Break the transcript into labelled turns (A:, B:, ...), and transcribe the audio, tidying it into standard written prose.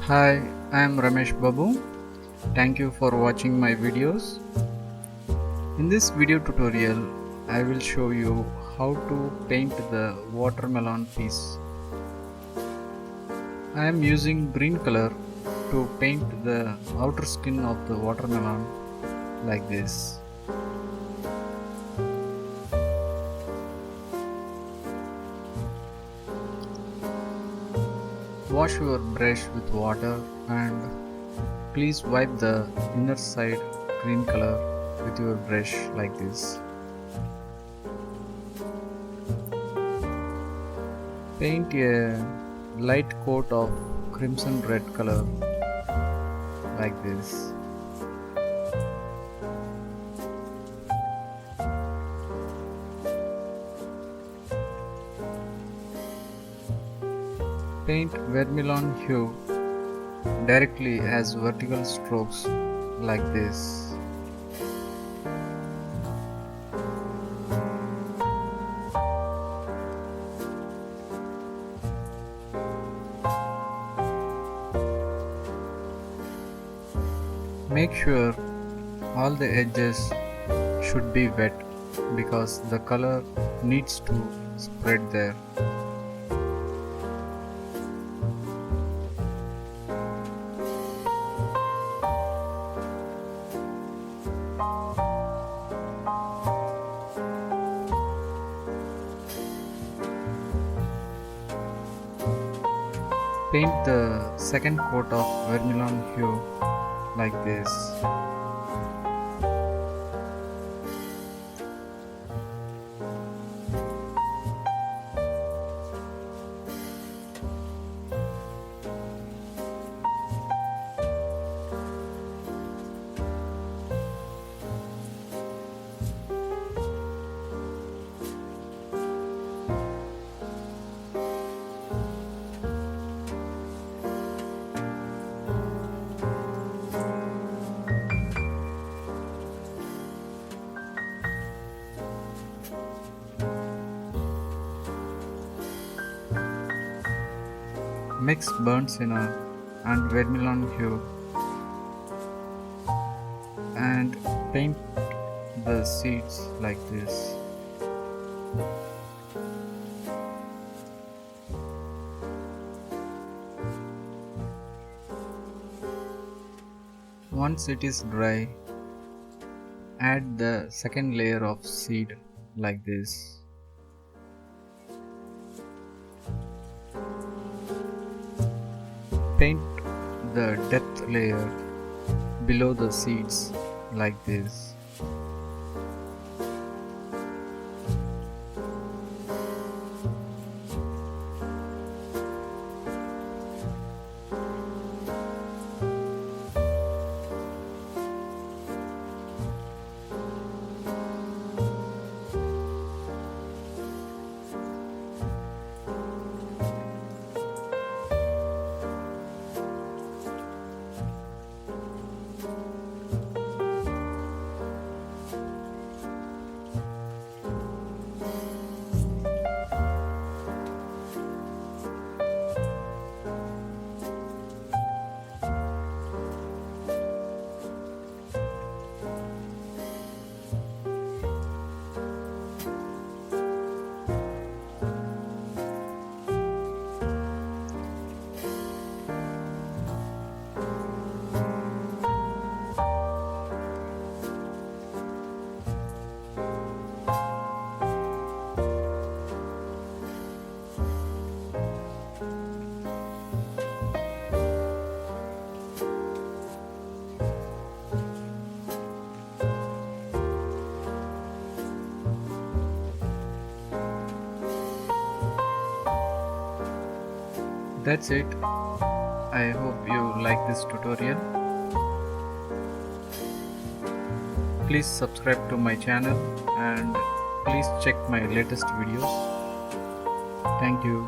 A: Hi, I am Ramesh Babu. Thank you for watching my videos. In this video tutorial, I will show you how to paint the watermelon piece. I am using green color to paint the outer skin of the watermelon like this. Wash your brush with water and please wipe the inner side green color with your brush like this. Paint a light coat of crimson red color like this. Paint vermilion hue directly as vertical strokes like this. Make sure all the edges should be wet because the color needs to spread there. Paint the second coat of vermilion hue like this. Mix burnt sienna and vermilion hue and paint the seeds like this. Once it is dry, add the second layer of seed like this. Paint the depth layer below the seeds like this. That's it. I hope you like this tutorial. Please subscribe to my channel and please check my latest videos. Thank you.